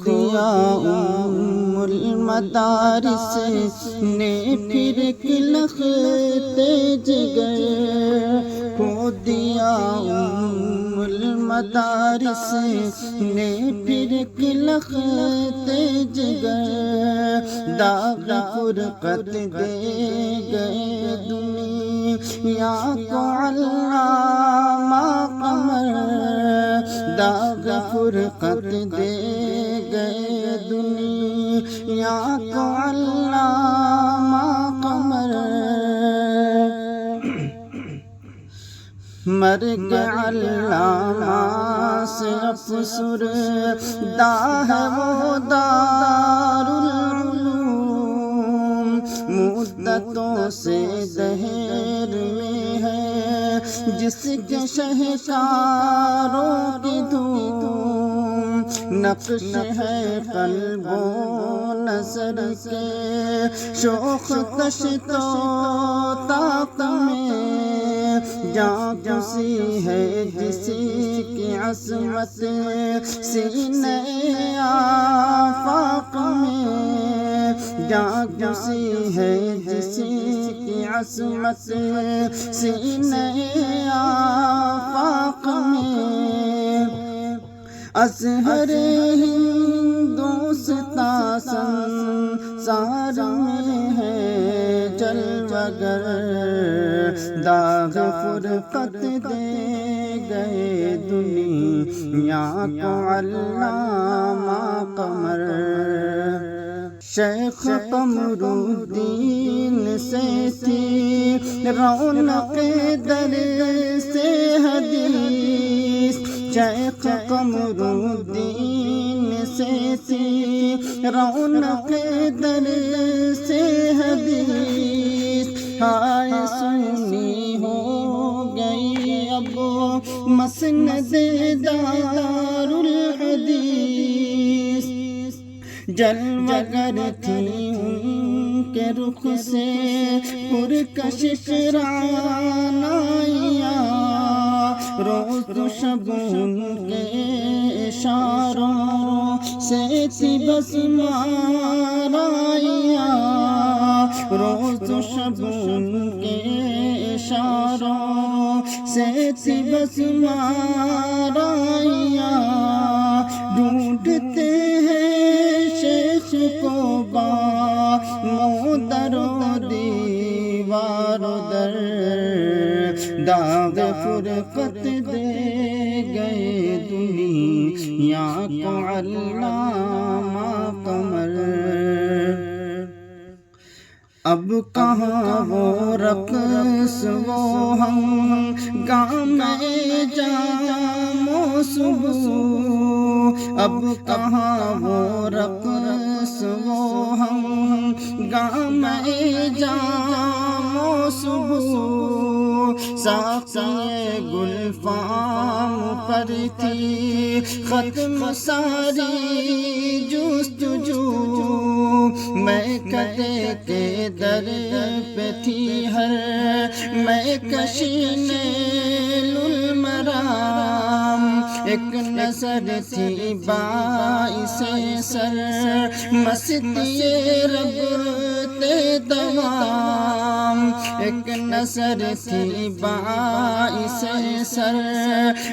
دیا المدارس نے پھر لخت جگر، کھو دیا المدارس نے پھر لخت جگر، داغ فرقت دے گئے دنیا کو علامہ قمر، داغ فرقت دے گئے دنیا کو علامہ قمر، مرگ علامہ سے افسردہ ہے وہ دارالعلوم، مدتوں سے دہر میں ہے جس کے شہساروں کی دھوم، نقش ہے قلب و نظر کے شوخ کش تو طاق میں، جاں کسی ہے جسی کی عظمت سینہ آفاق میں، جاں کسی ہے جسی کی عظمت سینہ آفاق میں، ازہر ہندوستاں سنسار میں ہے جلوگر، داغ فرقت دے گئے دنیا کو علامہ قمر، شیخ قمر الدین سے تھی رونق در سے حدیث، شیخ قمر الدین سے تھی رونق در سے حدیث، ہائے سنی ہو گئی اب مسند دارالحدیث، جلوگر تھی ان کے رخ سے پرکشش رعنائیاں، روز و شب ان کے اشاروں سے تھی بس مارائیاں، روز و شب ان کے اشاروں سے تھی بس مارائیاں، ڈھونڈتے ہیں شیخ کو با در و دیوار و در، داغ فرقت دے گئے دنیا کو علامہ قمر، اب کہاں وہ رقص وہ ہنگام جام و صبح، اب کہاں وہ رقص وہ ہنگام جام و صبح، ساقی گلفام پر تھی ختم ساری جستجو، میں کدے کے در پہ تھی ہر میں کشین المرام، ایک نظر تھی باعث سر مستی رب تے دوام، ایک نظر تھی باعث سر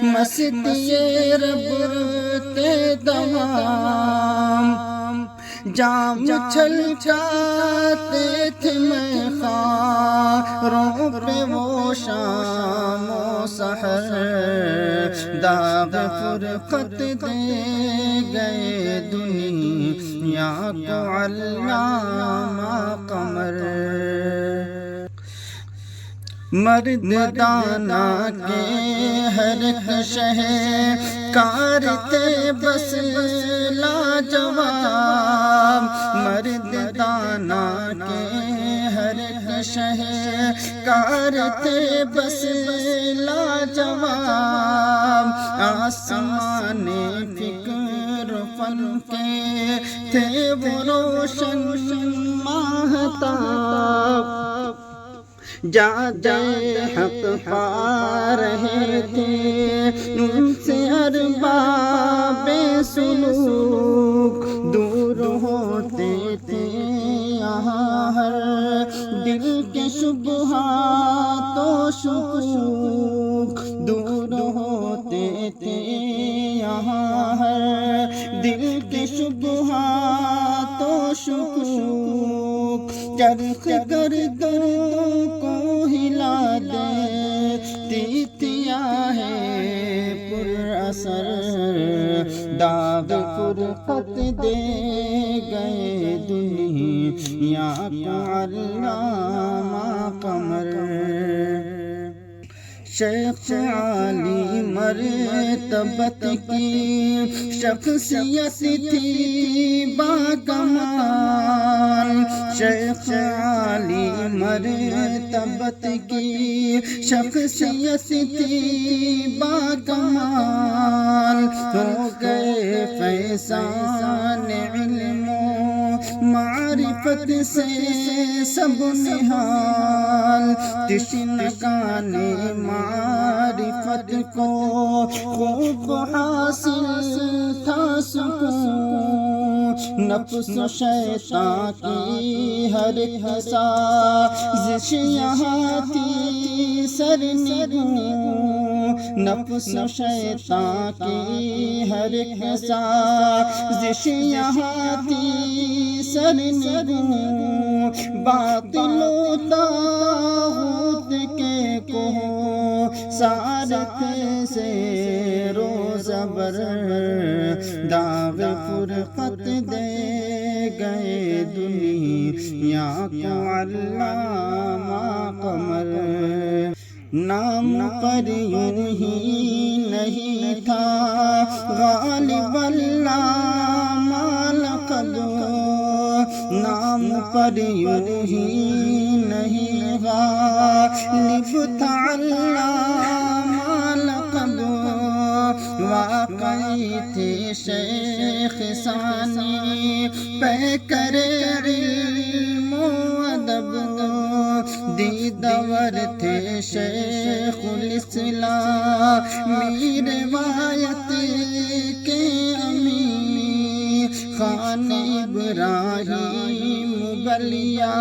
مستی رب تے دوام، جام چھلکاتے تھے میں خاروں پہ وہ شام و سحر، داغ فرقت دے گئے دنیا کو علامہ قمر، مرد دانا کے ہر ایک شہکار تھے بس لاجواب، مرد دانا کے ہر ایک شہکار تھے بس لاجواب، آسمان فکر فن کے تھے وہ روشن ماہتاب، جادے حق پا رہے تھے ان سے ارباب سلوک، شبہات و شکوک دور ہوتے تھے یہاں ہر دل کے شبہات و شکوک چرخ گردوں کو ہلا دیتی تھیا ہے پر اثر داغ فرقت دے گئے دنیا کو علامہ قمر شیخ عالی مرتبت کی شخصیت تھی باکمال شیخ عالی مرتبت کی شخصیت تھی باکمال ہو گئے فیضان علم و معرفت سے سب نہال تشنگان معرفت کو خوب حاصل تھا سکون نفس و شیطان کی ہر سازش یہاں تھی سرنگوں نفس و شیطان کی ہر سازش یہاں تھی سرنگوں باطل و طاغوت کے کو سارت سے روز بر داغ فرقت دے گئے دنیا کو علامہ قمر نام پر یوں ہی نہیں تھا غالب علامہ لقد نام پر یوں ہی نہیں غالب تھا علامہ لقد واقعی تھے شیخ ثانی پیکر علم و ادب دیدور تھے شیخ الاسلام میر روایت کے امین خان ابراہیم بلیا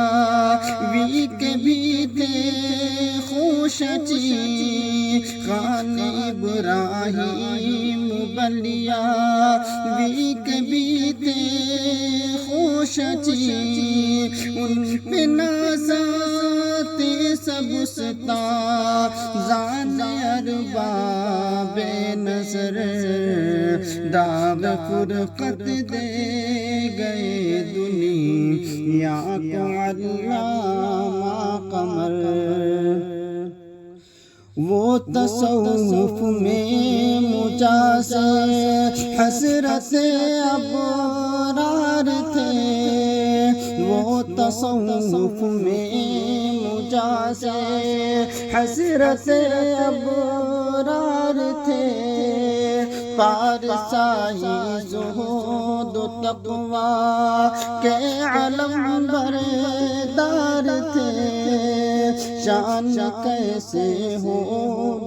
وی کے بھی تھے خوشچی خان ابراہیم بلیا وی کے بھی تھے خوشچی ان پہ نازات سب ستا زان ارباب نظر داغ فرقت دے گئے دنیا کو علامہ قمر وہ تصوف میں مجاز حسرت ابرار تھے وہ تصوف میں مجاز حسرت ابرار تھے پارسائی زہد و تقوی کے علم بردار تھے شان کیسے ہو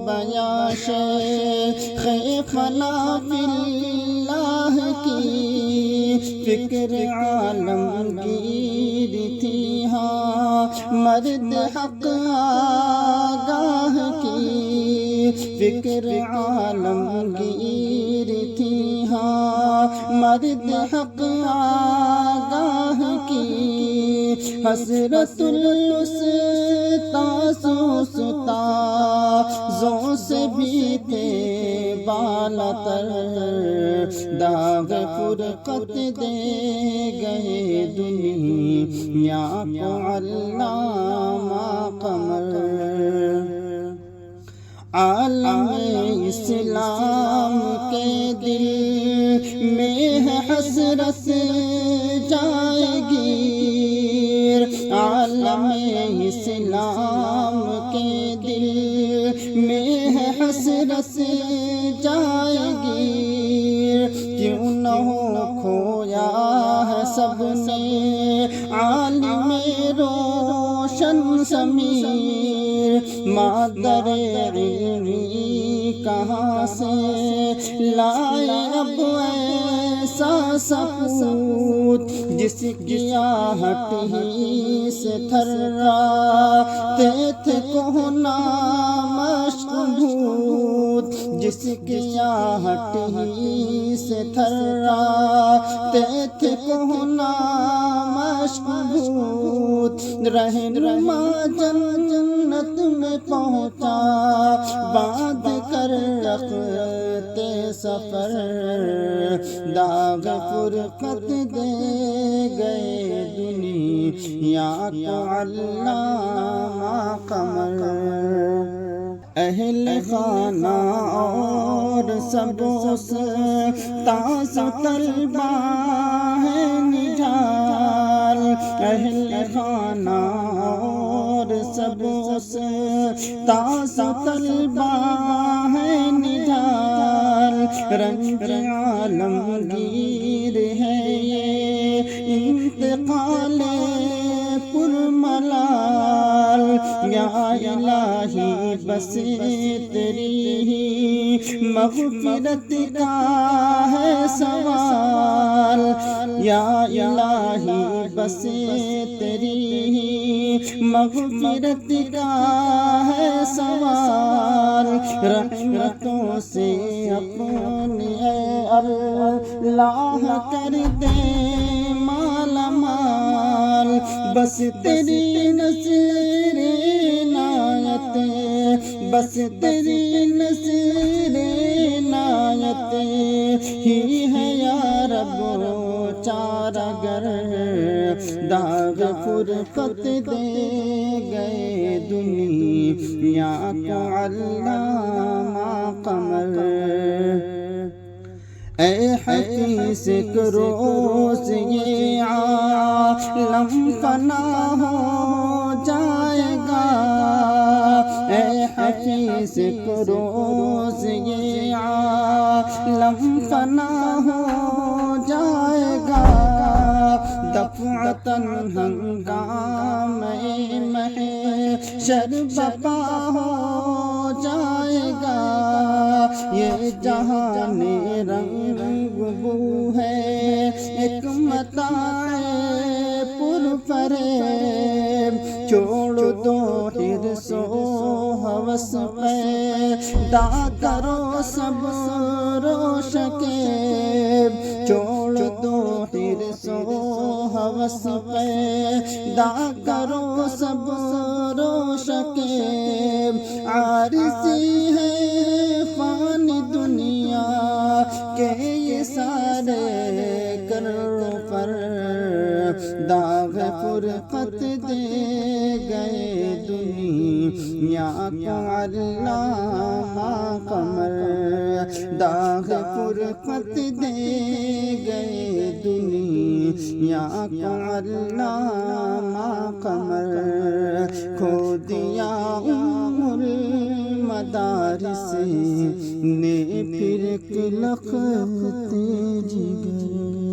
بیاں شیخ فنا فی اللہ کی فکر عالمگیر تھی ہاں مرد حق آگاہ کی فکر عالمگیر تھی ہاں مرد حق آگاہ کی حسرت سوستا زوں سے بھی تھے بالاتر داغ فرقت دے گئے دنیا کو علامہ قمر عالم اسلام کے دل میں ہے حسرت جائے گیر عالم اسلام کے دل میں ہے حسرت جائے گیر کیوں نہ ہو کھویا ہے سب نے عالم روشن ضمیر مادر علمی کہاں سے لائے اب ایسا سپوت جس کی آہٹ ہی سے تھراتے تھے کوہنا مشبوط، جس کی آہٹ ہی سے تھراتے تھے کوہنا مشبوط، رہنما جنت میں پہنچا باندھ کر رکھتے سفر، داغ فرقت دے گئے دنیا کو علامہ قمر۔ اہل خانہ اور سب استاذ طلبہ ہے نڈھال، اہل خانہ اور سب استاذ طلبہ ہے نڈھال، رنگ عالمگیر ہے یہ انتقال پرملال، یا الہی بس تیری ہی مغفرت کا ہے سوال، یا الہی بس تیری ہی مغفرت کا ہے سوال، رحمتوں سے اپنی اے اللہ کر دے مالا مال، بس تیری نصر عنایت، بس تیری نصر عنایت ہی ہے یا رب چارہ گر، داغ فرقت دے گئے دنیا کو علامہ قمر۔ اے حفیظ کروز یہ عالم فنا ہو جائے گا، اے حفیظ کروز یہ عالم فنا ہو جائے گا، دفعتاً ہنگامے محشر برپا ہو جائے گا، یہ جہان رنگ بو ہے ایک متاع پرفریب، چھوڑ دو حرص و ہوس پیدا کرو صبر و شکیب، چھوڑ دو حرص و ہوس پیدا کرو صبر و شکیب، عارضی ہے فانی دنیا کے یہ سارے کر پر، داغ فرقت دے گئے دنیا کو علامہ قمر، داغ فرقت دے گئے دنیا کو علامہ قمر، کھو دیا المدارس نے پھر لخت جگر۔